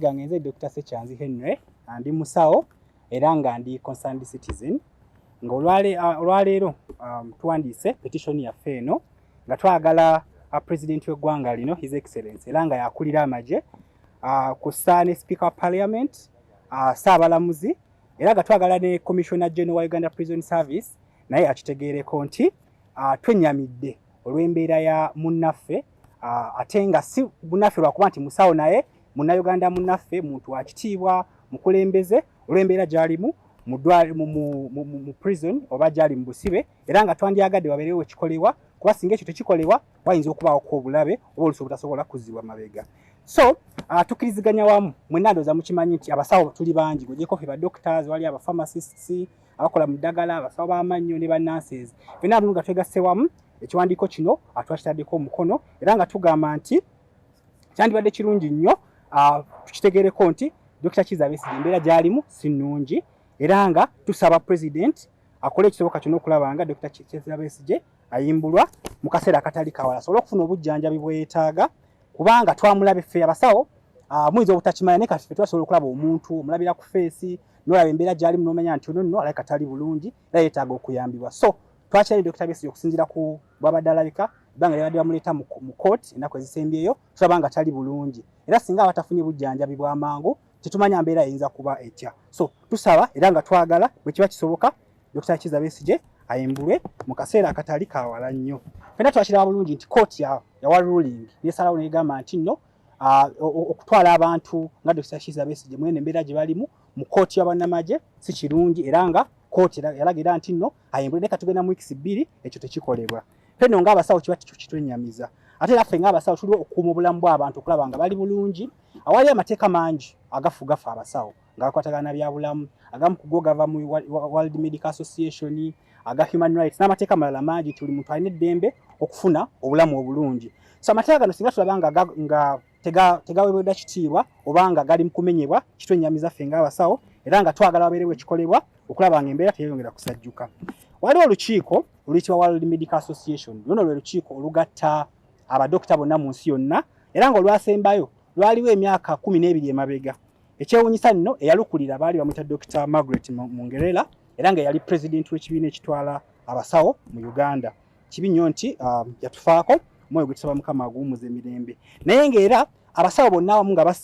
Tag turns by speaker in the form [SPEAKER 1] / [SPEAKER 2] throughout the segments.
[SPEAKER 1] Gangenze Dr. Sechanzi Henry ndi musawo era nga ndi concerned citizen nga olwaleero tuwandiise petition yaffe eno nga twagala president w'eggwanga lino his excellence era nga yakulira amaje kussa ne speaker wa parliament Saabalamuzi era nga twagala ne commissioner general wa Uganda Prison Service naye akitegeereko nti twenyamidde olw'embeera ya munnaffe ate nga si munnaffe lwakuba nti musawo naye Munnayuganda munnaffe muntu wa kitiibwa mukulembeze olw'embeera gy'alimu mu prison oba gy'ali mu busibe era nga twandyagadde wabeerewo ekikolebwa kuba singa ekyo tekikolebwa wayinza okubaako obulabe oba oluusi obutasobola kuzzibwa mabega. So tukkiriziganya wamu mwenna ndowooza mukimanyi nti abasawo tuli bangi gw'ogyeko ffe doctors wali aba pharmacists abakola mu ddagala abasawo b'amannyo ne bannanses ffenna abamu nga twegasse wamu ekiwandiiko kino twakitaddeko omukono era nga tugamba nti kyandibadde kirungi nnyo tukitegeereko nti Dr. Kizza Besigye embeera gy'alimu si nnungi era nga tusaba president akole ekisoboka kyonna okulaba nga Dr. Kizza Besigye ayimbulwa mu kaseera akatali kawala asobole okufuna obujjanjabi bwe yeetaaga kubanga twamulaba ffe abasawo muyinza obutakimanya naye kati ffe twasobola okulaba omuntu omulabira ku feesi n'olaba embeera gy'alimu n'omanya nti ono nno alabika tali bulungi era yeetaaga okuyambibwa. So twakirabye Dr. Besigye okusinziira ku bwabadde alabika ebbanga lyabadde bamuleeta mu court ennaku ezisembyeyo tulaba nga tali bulungi era singa abatafunye bujjanjabi bw'amangu tetumanya mbeera eyinza kuba etya. So tusaba era nga twagala bwe kiba kisoboka Dr. Kizza Besigye ayimbulwe mu kaseera akatali kawala nnyo. Ffenna twakiraba bulungi nti court yawa ruling nesalawo negamba nti nno okutwala abantu nga Dr. Kizza Besigye mwene embeera gye balimu mu court y'abannamagye si kirungi era nga court yalagira nti nno ayimbulwe ne katugenda mu weeks 2 ekyo tekikolebwa. Fenno ng'abasawo kiba kitwenyamiza ate naffe ng'abasawo tuli okukuuma obulamu bw'abantu okulaba nga bali bulungi. Awali amateeka mangi agafuga ffe abasawo ng'akwatagana bya bulamu agamu ku go gava mu World Medical Association aga human rights n'amateeka malala mangi tuli muntu alina eddembe okufuna obulamu obulungi. So amateeka gano singa tulaba nga tegaweebwa kitiibwa oba nga gali mu kumenyebwa kitwenyamiza ffe ng'abasawo era nga twagala wabeerewo ekikolebwa okulaba nga embeera teyongera kusajjuka. Waliwo olukiiko oluyitibwa World Medical Association luno lwe lukiiko olugatta abadokita bonna mu nsi yonna era nga olwasembayo lwaliwo emyaka 12 emabega. Ekyewuunyisa nno eyalukulira baali bamuyita Dr. Margaret Mungerera era nga yali president w'ekibiina ekitwala abasawo mu Uganda. Kibi nnyo nti yatufaako omwoyo gwe tusaba Mukama aguwummuze emirembe naye ng'era abasawo bonna awamu nga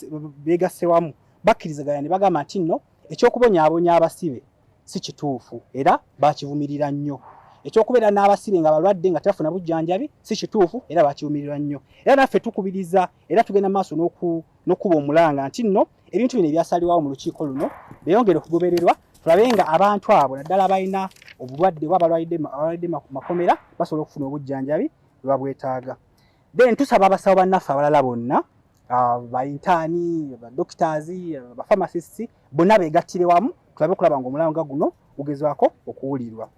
[SPEAKER 1] beegasse wamu bakkirizaganya ne bagamba nti nno eky'okubonyaabonya abasibe si kituufu era bakivumirira nnyo. Ekyokubeera n'abasibe nga balwadde nga tebafuna bujjanjabi si kituufu era bakivumirira nnyo. Era naffe tukubiriza era tugenda maaso n'okuba omulanga nti nno ebintu bino ebyasalibwawo mu lukiiko luno beeyongere okugobererwa tulabe nga abantu abo naddala abalina obulwadde oba abalwadde makomera basobola okufuna obujjanjabi bwe babwetaaga. Then tusaba abasawo bannaffe abalala bonna bayintaani doctors bapharmacists bonna beegattire wamu tulabe okulaba nga omulanga guno gugezwako okuwulirwa.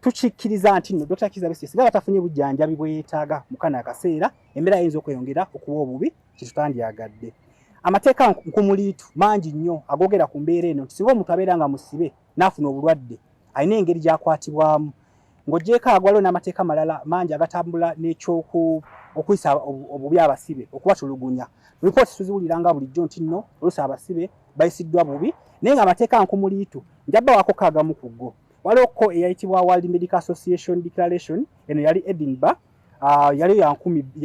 [SPEAKER 1] Tukikkiriza nti nno Dr. Kizza Besigye singa batafunye bujjanjabi bwe yeetaaga mu kano akaseera embeera yinza okweyongera okuba obubi kitutandyagadde. Amateeka nkumuliitu mangi nnyo agogera ku mbeera eno nti singa omuntu abeera nga musibe n'afuna obulwadde alina engeri gy'akwatibwamu ng'ogyeko agwaliwo n'amateeka malala mangi agatambula n'ekyokuyisa obubi abasibe okubatulugunya. Ripooti tuziwuliranga bulijjo nti nno oluusi abasibe bayisiddwa bubi naye ng'amateeka nkumuliitu njabbawaako kaagamu ku go. Waliwo ko eyayitibwa World Medical Association Declaration eno yali Edinburgh yali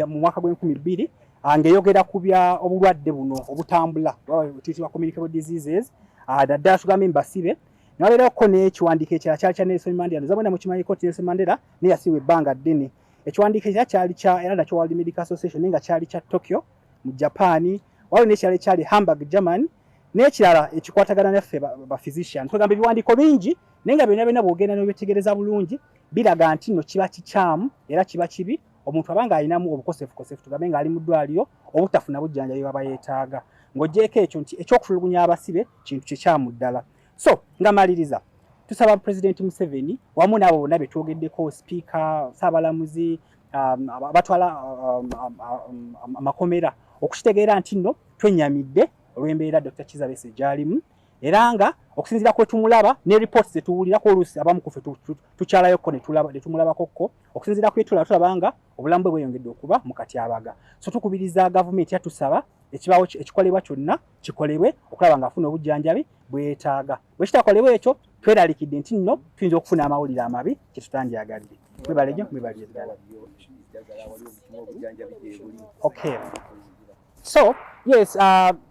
[SPEAKER 1] mu mwaka gw'2000 ng'eyogera ku bya obulwadde buno obutambula tuyitibwa communicable diseases naddala tugambe mbasibe. Newaliwo n'ekiwandiiko ekirala kyali kya Nelson Mandela nzabona mukimanyiko nti Nelson Mandela naye yasiibwa ebbanga ddene. Ekiwandiiko ekirala kyali era nakyo World Medical Association nga kyali kya Tokyo mu Japan. Waliwo n'ekirala ekyali Hamburg Germany n'ekirala ekikwatagana naffe ba physician. Tugamba ebiwandiiko bingi naye nga byonna bw'ogenda n'obyetegereza bulungi biraga nti nno kiba kikyamu era kiba kibi omuntu abanga alinamu obukosefu tugambe nga ali mu ddwaliro obutafuna bujjanjabi baba yeetaaga ng'ogyeko ekyo nti ekyokutulugunya abasibe kintu kikyamu ddala. So nga maliriza tusaba President Museveni wamu n'abo bonna be twogeddeko Speaker Saabalamuzi abatwala amakomera okukitegeera nti nno twenyamidde olw'embeera Dr. Kizza Besigye gy'alimu era nga okusinziira kwe tumulaba ne reports zetuwulirako oluusi abamu kufe tukyalayokko ne tumulabako okusinziira kwe tulaba nga obulamu bwe bweyongedde okuba mu katyabaga. So tukubiriza gavumenti yatusaba ekibaawo ekikolebwa kyonna kikolebwe okulaba nga afuna obujjanjabi bwetaaga. Bwe kitakolebwa ekyo tweralikidde nti nno tuyinza okufuna amawulire amabi kyetutandyagadde. Mwebalejo mwebaliyo ddala. Okay. So yes,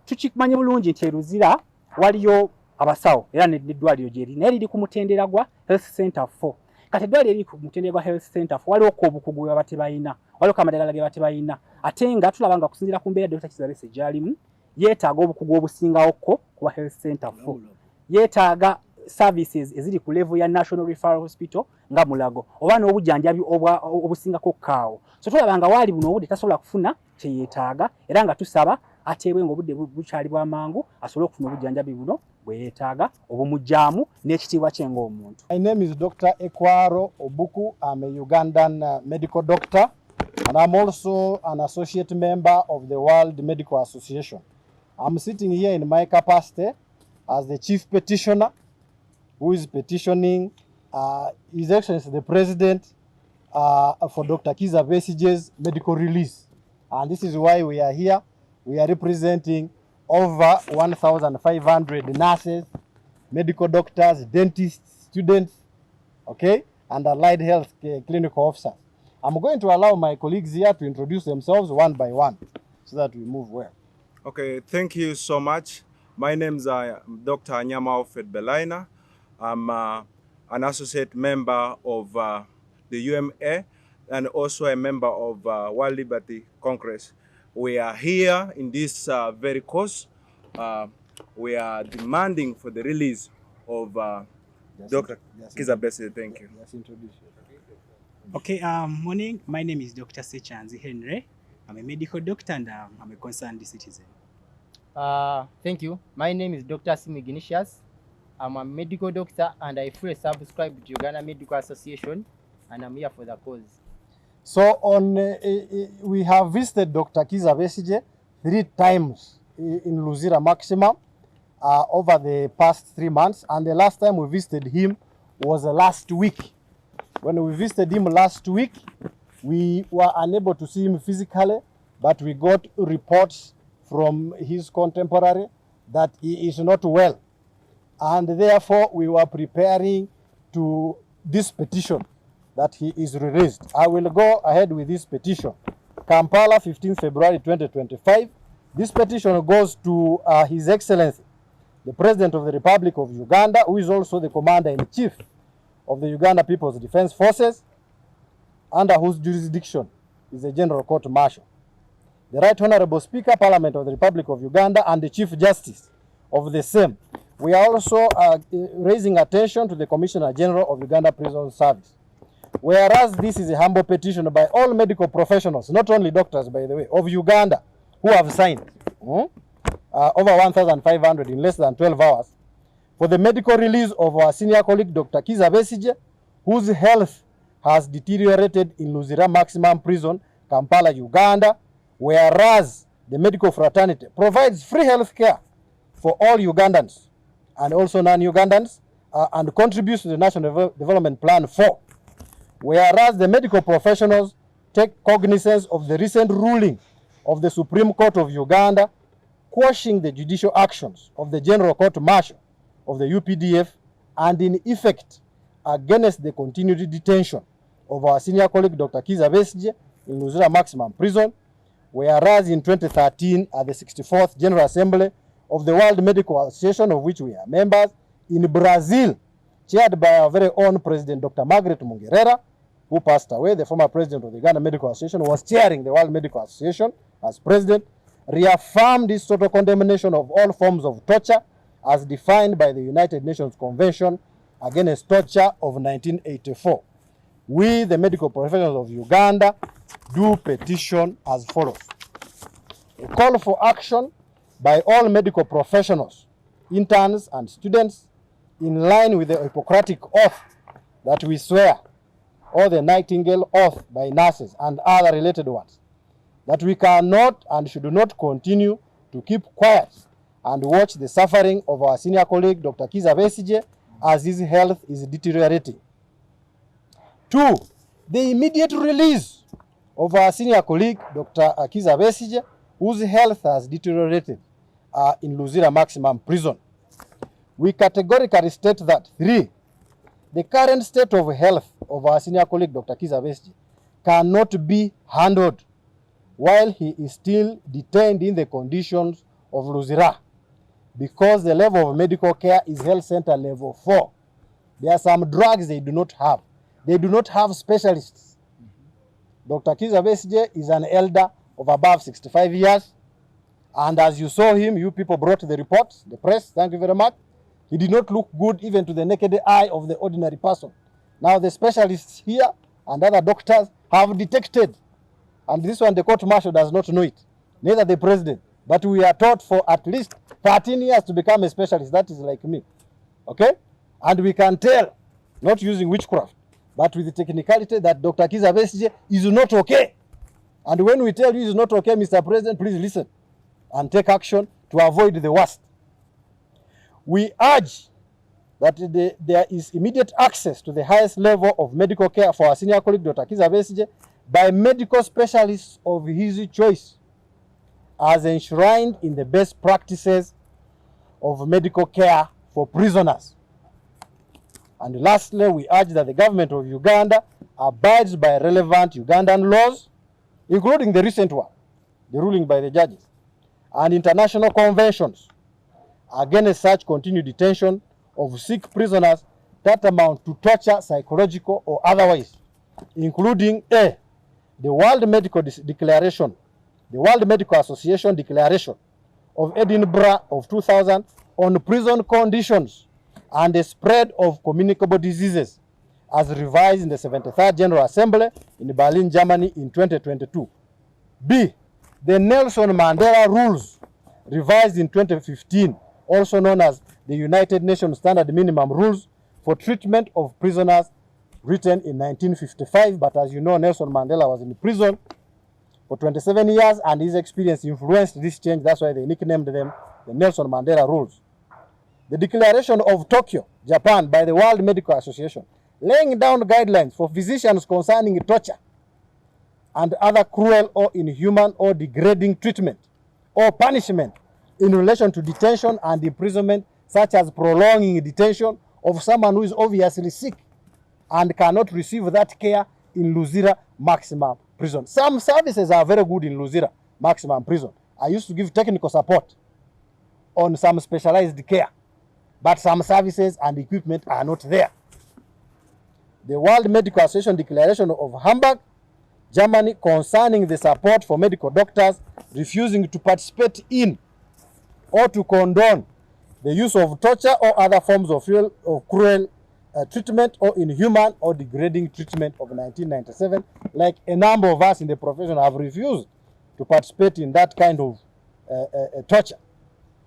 [SPEAKER 1] tukimanyi bulungi nti Luzira waliyo abasawo era n'eddwaliro gyeri naye liri ku mutendera gwa Health Center 4. Kati eddwaliro liri ku mutendera gwa Health Center 4 waliwo obukugu bwe batebayina, waliwo amadagala ge batebayina, ate nga tulaba nga okusinziira ku mbeera Dr. Kizza Besigye gy'alimu yeetaaga obukugu obusingawokko kuba Health Center 4. Yeetaaga services eziri ku level ya National Referral Hospital nga Mulago oba n'obujjanjabi obusingako kaawo. So tulaba nga waali buno obudde tasobola kufuna kyeyeetaaga era nga tusaba ateebwe ng'obudde bukyali bw'amangu asobole okufuna obujjanjabi buno bwe yeetaaga obumujjaamu n'ekitiibwa kye ng'omuntu.
[SPEAKER 2] My name is Dr. Ekwaro Obuku. I'm a Ugandan medical doctor and I'm also an associate member of the World Medical Association. I'm sitting here in my capacity as the chief petitioner who is petitioning His Excellency the President for Dr. Kizza Besigye's medical release. And this is why we are here. We are representing over 1,500 nurses, medical doctors, dentists, students, okay, and allied health clinical officers. I'm going to allow my colleagues here to introduce themselves one by one so that we move well.
[SPEAKER 3] Okay, thank you so much. My name is Dr. Anyama Belaina. I'm an associate member of the UMA and also a member of World Liberty Congress. We are here in this very cause. We are demanding for the release of Dr. Kizza Besigye. Thank you.
[SPEAKER 1] Okay, morning. My name is Dr. Sechanzi Henry. I'm a medical doctor and I'm a concerned citizen.
[SPEAKER 4] Thank you. My name is Dr. Simi Ignatius. I'm a medical doctor and I fully subscribe to Uganda Medical Association and I'm here for the cause.
[SPEAKER 2] So we have visited Dr. Kizza Besigye 3 times in Luzira Maximum over the past 3 months, and the last time we visited him was last week. When we visited him last week, we were unable to see him physically, but we got reports from his contemporary that he is not well, and therefore we were preparing to this petition that he is released. I will go ahead with this petition. Kampala, 15 February 2025. This petition goes to His Excellency, the President of the Republic of Uganda, who is also the Commander-in-Chief of the Uganda People's Defense Forces, under whose jurisdiction is the General Court Martial. The Right Honorable Speaker, Parliament of the Republic of Uganda, and the Chief Justice of the same. We are also raising attention to the Commissioner General of Uganda Prison Service. Whereas this is a humble petition by all medical professionals, not only doctors, by the way, of Uganda, who have signed over 1,500 in less than 12 hours, for the medical release of our senior colleague, Dr. Kizza Besigye, whose health has deteriorated in Luzira Maximum Prison, Kampala, Uganda, whereas the medical fraternity provides free health care for all Ugandans and also non-Ugandans and contributes to the National Development Plan 4. Whereas the medical professionals take cognizance of the recent ruling of the Supreme Court of Uganda quashing the judicial actions of the General Court Martial of the UPDF and in effect against the continued detention of our senior colleague Dr. Kizza Besigye in Luzira Maximum Prison, whereas in 2013 at the 64th General Assembly of the World Medical Association, of which we are members, in Brazil, chaired by our very own President Dr. Margaret Mungerera, who passed away, the former president of the Uganda Medical Association, was chairing the World Medical Association as president, reaffirmed his total condemnation of all forms of torture as defined by the United Nations Convention Against Torture of 1984. We, the medical professionals of Uganda, do petition as follows. A call for action by all medical professionals, interns and students, in line with the Hippocratic Oath that we swear, or the Nightingale Oath by nurses and other related ones, that we cannot and should not continue to keep quiet and watch the suffering of our senior colleague, Dr. Kizza Besigye, as his health is deteriorating. 2, the immediate release of our senior colleague, Dr. Kizza Besigye, whose health has deteriorated in Luzira Maximum Prison. We categorically state that 3, the current state of health of our senior colleague, Dr. Kizza Besigye, cannot be handled while he is still detained in the conditions of Luzira, because the level of medical care is health center level 4. There are some drugs they do not have. They do not have specialists. Dr. Kizza Besigye is an elder of above 65 years. And as you saw him, you people brought the reports, the press, thank you very much. He did not look good even to the naked eye of the ordinary person. Now the specialists here and other doctors have detected, and this one the court martial does not know it, neither the president, but we are taught for at least 13 years to become a specialist. That is like me, okay? And we can tell, not using witchcraft, but with the technicality, that Dr. Kizza Besigye is not okay. And when we tell you is not okay, Mr. President, please listen and take action to avoid the worst. We urge that there is immediate access to the highest level of medical care for our senior colleague, Dr. Kizza Besigye, by medical specialists of his choice, as enshrined in the best practices of medical care for prisoners. And lastly, we urge that the government of Uganda abides by relevant Ugandan laws, including the recent one, the ruling by the judges, and international conventions against such continued detention of sick prisoners that amount to torture, psychological or otherwise, including A, the World Medical Declaration, the World Medical Association Declaration of Edinburgh of 2000 on prison conditions and the spread of communicable diseases, as revised in the 73rd General Assembly in Berlin, Germany in 2022. B, the Nelson Mandela Rules, revised in 2015, also known as the United Nations Standard Minimum Rules for Treatment of Prisoners, written in 1955. But as you know, Nelson Mandela was in prison for 27 years, and his experience influenced this change. That's why they nicknamed them the Nelson Mandela Rules. The Declaration of Tokyo, Japan, by the World Medical Association, laying down guidelines for physicians concerning torture and other cruel or inhuman or degrading treatment or punishment in relation to detention and imprisonment, such as prolonging detention of someone who is obviously sick and cannot receive that care in Luzira Maximum Prison. Some services are very good in Luzira Maximum Prison. I used to give technical support on some specialized care, but some services and equipment are not there. The World Medical Association Declaration of Hamburg, Germany, concerning the support for medical doctors refusing to participate in or to condone the use of torture or other forms of cruel treatment or inhuman or degrading treatment of 1997. Like a number of us in the profession have refused to participate in that kind of torture.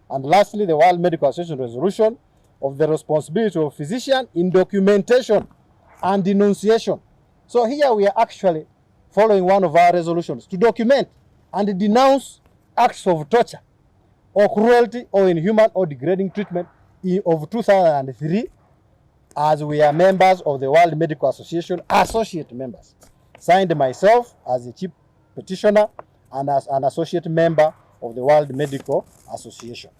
[SPEAKER 2] And lastly, the World Medical Association resolution of the responsibility of physician in documentation and denunciation. So here we are actually following one of our resolutions to document and denounce acts of torture or cruelty or inhuman or degrading treatment of 2003, as we are members of the World Medical Association, associate members. Signed myself as the chief petitioner and as an associate member of the World Medical Association.